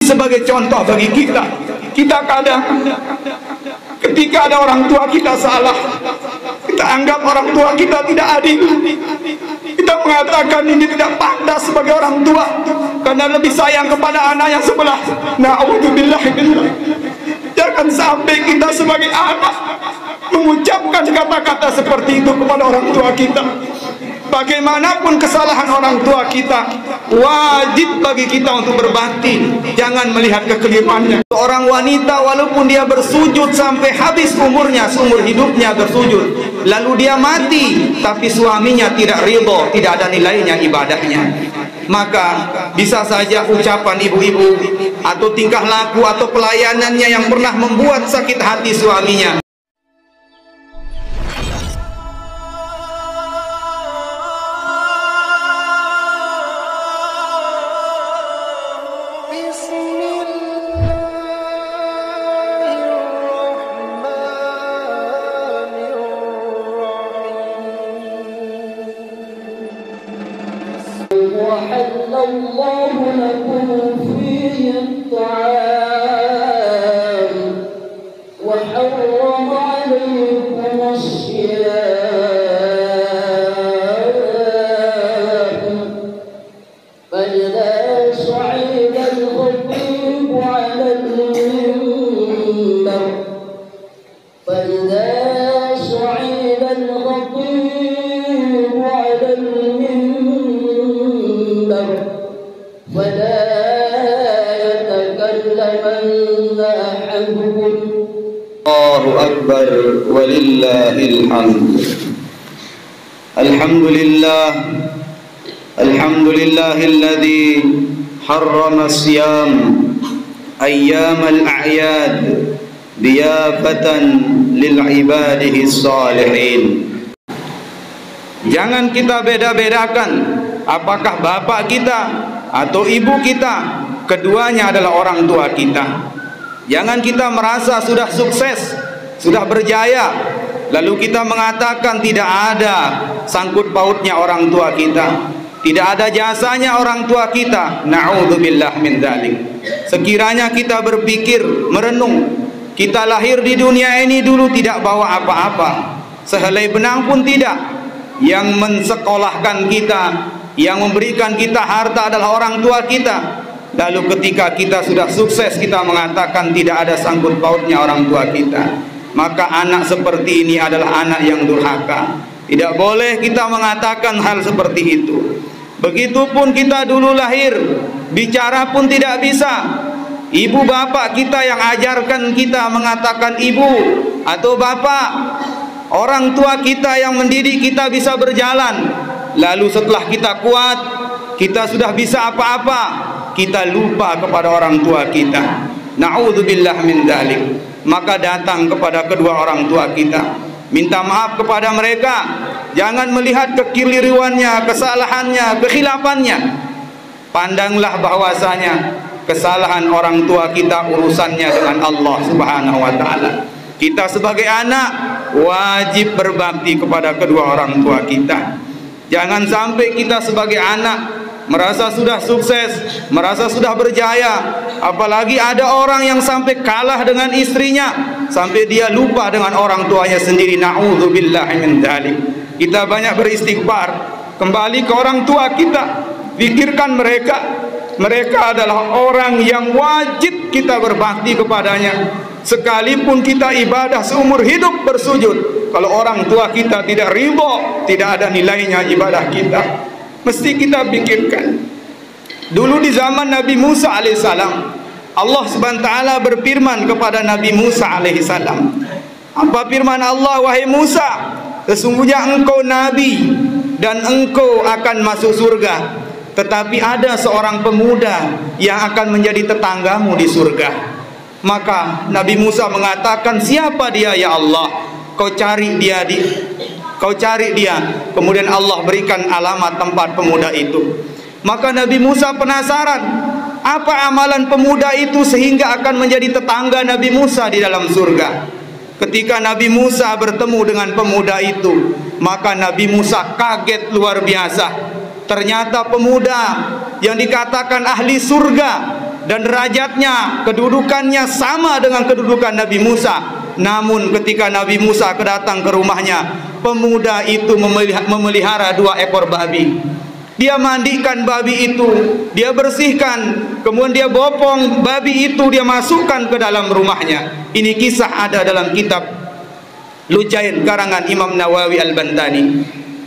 Sebagai contoh bagi kita, kita kadang ketika ada orang tua kita salah, kita anggap orang tua kita tidak adil. Kita mengatakan ini tidak pantas sebagai orang tua karena lebih sayang kepada anak yang sebelah. Na'udzubillah. Jangan sampai kita sebagai anak mengucapkan kata-kata seperti itu kepada orang tua kita. Bagaimanapun kesalahan orang tua kita, wajib bagi kita untuk berbakti. Jangan melihat kekeliruannya. Seorang wanita walaupun dia bersujud sampai habis umurnya, seumur hidupnya bersujud, lalu dia mati, tapi suaminya tidak ridho, tidak ada nilainya ibadahnya, maka bisa saja ucapan ibu-ibu atau tingkah laku atau pelayanannya yang pernah membuat sakit hati suaminya. وحل الله لكم فيه الطعام وحرم عليكم الصيام فإذا صعد الخطيب على المنبر فلا يتكلمن أحدكم. الله أكبر ولله الحمد. الحمد لله الذي حرم الصيام أيام الأعياد ضيافة للعباده الصالحين. Jangan kita beda-bedakan apakah bapak kita atau ibu kita, keduanya adalah orang tua kita. Jangan kita merasa sudah sukses, sudah berjaya, lalu kita mengatakan tidak ada sangkut pautnya orang tua kita, tidak ada jasanya orang tua kita. Na'udzubillah min dzalik. Sekiranya kita berpikir, merenung, kita lahir di dunia ini dulu tidak bawa apa-apa, sehelai benang pun tidak. Yang mensekolahkan kita, yang memberikan kita harta adalah orang tua kita. Lalu ketika kita sudah sukses, kita mengatakan tidak ada sangkut pautnya orang tua kita. Maka anak seperti ini adalah anak yang durhaka. Tidak boleh kita mengatakan hal seperti itu. Begitupun kita dulu lahir, bicara pun tidak bisa. Ibu bapak kita yang ajarkan kita mengatakan ibu atau bapak. Orang tua kita yang mendidik kita bisa berjalan. Lalu setelah kita kuat, kita sudah bisa apa-apa, kita lupa kepada orang tua kita. Na'udzubillah min dzalik. Maka datang kepada kedua orang tua kita, minta maaf kepada mereka. Jangan melihat kekeliruannya, kesalahannya, kekhilafannya. Pandanglah bahwasanya kesalahan orang tua kita urusannya dengan Allah Subhanahu wa taala. Kita sebagai anak wajib berbakti kepada kedua orang tua kita. Jangan sampai kita sebagai anak merasa sudah sukses, merasa sudah berjaya. Apalagi ada orang yang sampai kalah dengan istrinya, sampai dia lupa dengan orang tuanya sendiri. Na'udzubillah min dzalik. Kita banyak beristighfar, kembali ke orang tua kita, pikirkan mereka. Mereka adalah orang yang wajib kita berbakti kepadanya. Sekalipun kita ibadah seumur hidup bersujud, kalau orang tua kita tidak ridho, tidak ada nilainya ibadah kita. Mesti kita pikirkan. Dulu di zaman Nabi Musa alaihissalam, Allah subhanahu wa ta'ala berfirman kepada Nabi Musa alaihissalam. Apa firman Allah? Wahai Musa, sesungguhnya engkau nabi dan engkau akan masuk surga. Tetapi ada seorang pemuda yang akan menjadi tetanggamu di surga. Maka Nabi Musa mengatakan, siapa dia ya Allah? Kau cari dia. Kemudian Allah berikan alamat tempat pemuda itu. Maka Nabi Musa penasaran, apa amalan pemuda itu sehingga akan menjadi tetangga Nabi Musa di dalam surga. Ketika Nabi Musa bertemu dengan pemuda itu, maka Nabi Musa kaget luar biasa. Ternyata pemuda yang dikatakan ahli surga, dan derajatnya, kedudukannya sama dengan kedudukan Nabi Musa. Namun ketika Nabi Musa datang ke rumahnya, pemuda itu memelihara 2 ekor babi. Dia mandikan babi itu, dia bersihkan, kemudian dia bopong babi itu, dia masukkan ke dalam rumahnya. Ini kisah ada dalam kitab Lujain karangan Imam Nawawi Al-Bantani.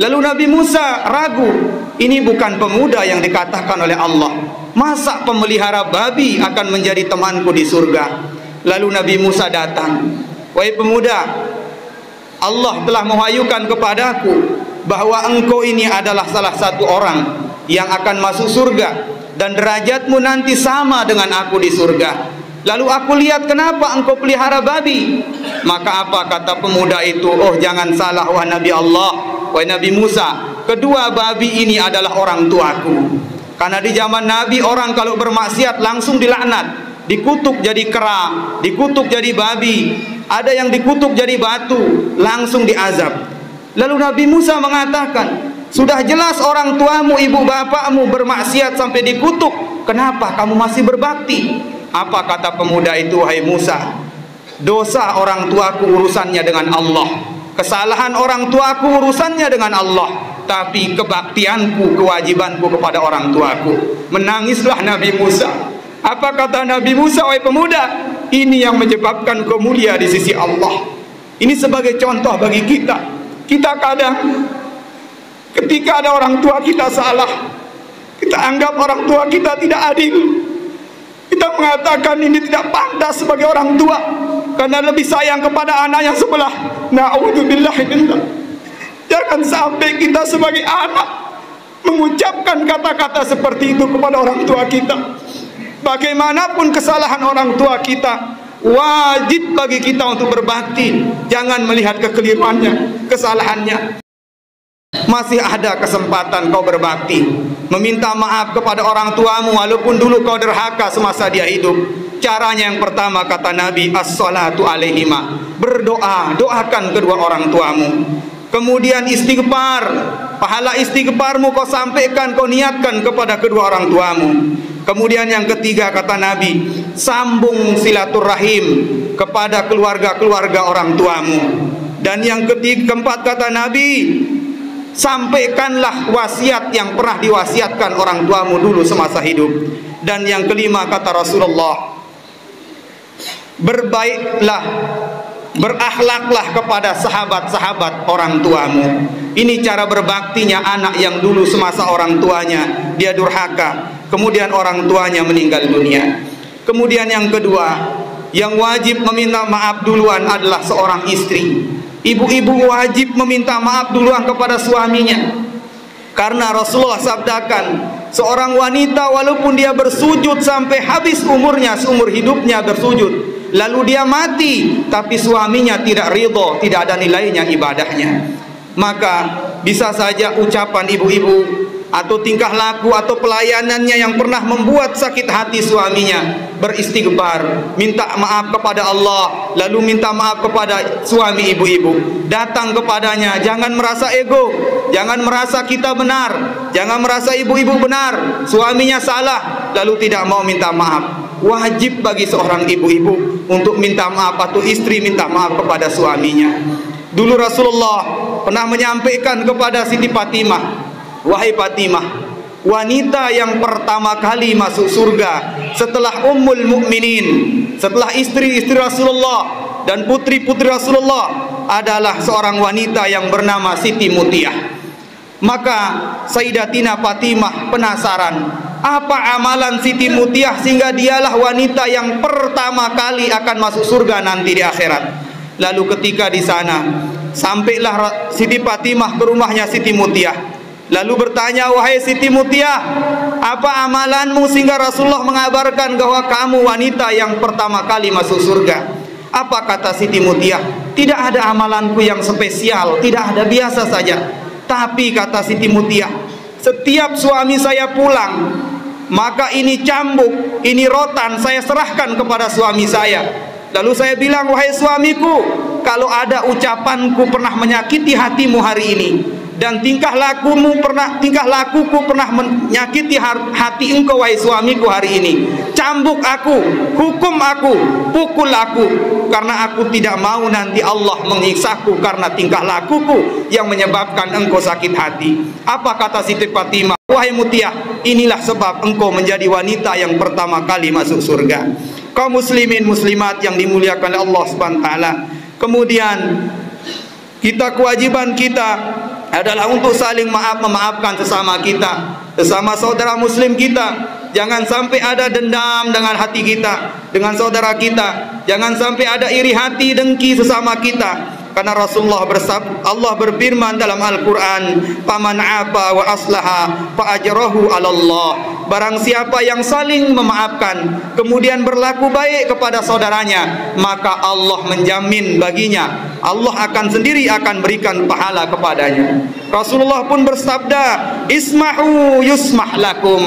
Lalu Nabi Musa ragu, ini bukan pemuda yang dikatakan oleh Allah. Masa pemelihara babi akan menjadi temanku di surga? Lalu Nabi Musa datang, wahai pemuda, Allah telah mewahyukan kepadaku bahwa engkau ini adalah salah satu orang yang akan masuk surga, dan derajatmu nanti sama dengan aku di surga. Lalu aku lihat kenapa engkau pelihara babi. Maka apa kata pemuda itu? Oh, jangan salah wahai Nabi Allah, wahai Nabi Musa, kedua babi ini adalah orang tuaku. Karena di zaman Nabi orang kalau bermaksiat langsung dilaknat, dikutuk jadi kera, dikutuk jadi babi, ada yang dikutuk jadi batu, langsung diazab. Lalu Nabi Musa mengatakan, sudah jelas orang tuamu, ibu bapakmu bermaksiat sampai dikutuk, kenapa kamu masih berbakti? Apa kata pemuda itu? Wahai Musa, dosa orang tuaku urusannya dengan Allah, kesalahan orang tuaku urusannya dengan Allah, tapi kebaktianku, kewajibanku kepada orang tuaku. Menangislah Nabi Musa. Apa kata Nabi Musa? Wahai pemuda, ini yang menyebabkan kau mulia di sisi Allah. Ini sebagai contoh bagi kita. Kita kadang ketika ada orang tua kita salah, kita anggap orang tua kita tidak adil. Kita mengatakan ini tidak pantas sebagai orang tua karena lebih sayang kepada anak yang sebelah. Na'udzubillah. Jangan sampai kita sebagai anak mengucapkan kata-kata seperti itu kepada orang tua kita. Bagaimanapun kesalahan orang tua kita, wajib bagi kita untuk berbakti. Jangan melihat kekeliruannya, kesalahannya. Masih ada kesempatan kau berbakti, meminta maaf kepada orang tuamu walaupun dulu kau derhaka semasa dia hidup. Caranya yang pertama kata Nabi, as-salatu alaihima, berdoa, doakan kedua orang tuamu. Kemudian istighfar, pahala istighfarmu kau sampaikan, kau niatkan kepada kedua orang tuamu. Kemudian yang ketiga kata Nabi, sambung silaturahim kepada keluarga-keluarga orang tuamu. Dan yang keempat kata Nabi, sampaikanlah wasiat yang pernah diwasiatkan orang tuamu dulu semasa hidup. Dan yang kelima kata Rasulullah, berbaiklah, berakhlaklah kepada sahabat-sahabat orang tuamu. Ini cara berbaktinya anak yang dulu semasa orang tuanya dia durhaka, kemudian orang tuanya meninggal dunia. Kemudian yang kedua, yang wajib meminta maaf duluan adalah seorang istri. Ibu-ibu wajib meminta maaf duluan kepada suaminya. Karena Rasulullah sabdakan, seorang wanita walaupun dia bersujud sampai habis umurnya, seumur hidupnya bersujud, lalu dia mati, tapi suaminya tidak ridho, tidak ada nilainya ibadahnya, maka bisa saja ucapan ibu-ibu atau tingkah laku atau pelayanannya yang pernah membuat sakit hati suaminya, beristighfar, minta maaf kepada Allah, lalu minta maaf kepada suami ibu-ibu, datang kepadanya, jangan merasa ego, jangan merasa kita benar, jangan merasa ibu-ibu benar, suaminya salah lalu tidak mau minta maaf. Wajib bagi seorang ibu-ibu untuk minta maaf atau istri minta maaf kepada suaminya. Dulu Rasulullah pernah menyampaikan kepada Siti Fatimah, wahai Fatimah, wanita yang pertama kali masuk surga setelah Ummul Mukminin, setelah istri-istri Rasulullah dan putri-putri Rasulullah adalah seorang wanita yang bernama Siti Mutiah. Maka Sayyidatina Fatimah penasaran, apa amalan Siti Mutiah sehingga dialah wanita yang pertama kali akan masuk surga nanti di akhirat. Lalu ketika di sana sampailah Siti Fatimah ke rumahnya Siti Mutiah, lalu bertanya, wahai Siti Mutiah, apa amalanmu sehingga Rasulullah mengabarkan bahwa kamu wanita yang pertama kali masuk surga? Apa kata Siti Mutiah? Tidak ada amalanku yang spesial, tidak ada, biasa saja. Tapi kata Siti Mutiah, setiap suami saya pulang, maka ini cambuk, ini rotan saya serahkan kepada suami saya. Lalu saya bilang, wahai suamiku, kalau ada ucapanku pernah menyakiti hatimu hari ini, dan tingkah lakuku pernah menyakiti hati engkau wahai suamiku hari ini. Cambuk aku, hukum aku, pukul aku, karena aku tidak mau nanti Allah menyiksaku karena tingkah lakuku yang menyebabkan engkau sakit hati. Apa kata Siti Fatimah? Wahai Mutiah, inilah sebab engkau menjadi wanita yang pertama kali masuk surga. Kaum muslimin muslimat yang dimuliakan oleh Allah Subhanahu wa taala. Kemudian kewajiban kita adalah untuk saling memaafkan sesama kita, sesama saudara muslim kita. Jangan sampai ada dendam dengan hati kita, dengan saudara kita. Jangan sampai ada iri hati, dengki sesama kita. Karena Rasulullah Allah berfirman dalam Al-Quran, "Faman 'afa wa aslaha fa ajrahu 'ala Allah." Barang siapa yang saling memaafkan kemudian berlaku baik kepada saudaranya, maka Allah menjamin baginya, Allah sendiri akan berikan pahala kepadanya. Rasulullah pun bersabda, "Ismahu yusmah lakum."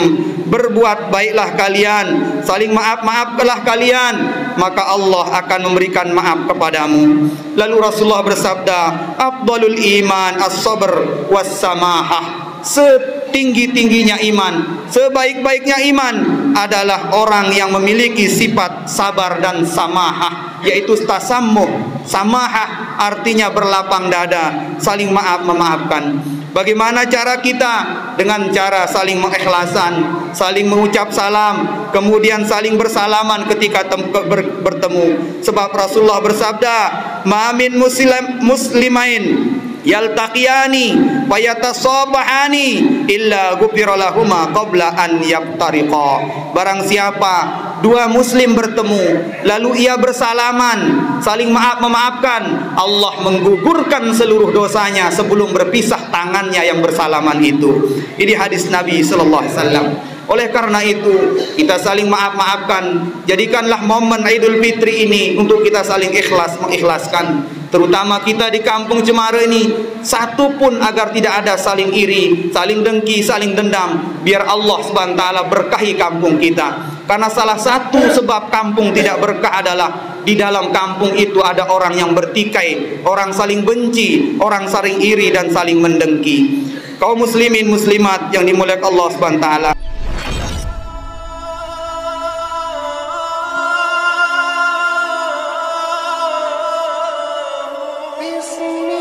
Berbuat baiklah kalian, saling maafkanlah kalian, maka Allah akan memberikan maaf kepadamu. Lalu Rasulullah bersabda, "Afdalul iman as-sabr was-samahah." Setinggi-tingginya iman, sebaik-baiknya iman adalah orang yang memiliki sifat sabar dan samahah, yaitu tasammuh. Samahah artinya berlapang dada, saling memaafkan. Bagaimana cara kita? Dengan cara saling mengikhlasan, saling mengucap salam, kemudian saling bersalaman ketika bertemu. Sebab Rasulullah bersabda, "Ma min muslimain yaltaqiyani wa yatasabahani illa ghufira lahuma qabla an yaftariqa." Barang siapa dua muslim bertemu lalu ia bersalaman, saling memaafkan, Allah menggugurkan seluruh dosanya sebelum berpisah tangannya yang bersalaman itu. Ini hadis Nabi sallallahu alaihi wasallam. Oleh karena itu, kita saling maafkan. Jadikanlah momen Idul Fitri ini untuk kita saling mengikhlaskan. Terutama kita di kampung Cemara ini, satu pun agar tidak ada saling iri, saling dengki, saling dendam. Biar Allah Subhanahu wa taala berkahi kampung kita. Karena salah satu sebab kampung tidak berkah adalah di dalam kampung itu ada orang yang bertikai, orang saling benci, orang saling iri dan saling mendengki. Kaum muslimin muslimat yang dimuliakan Allah Subhanahu wa taala. بسم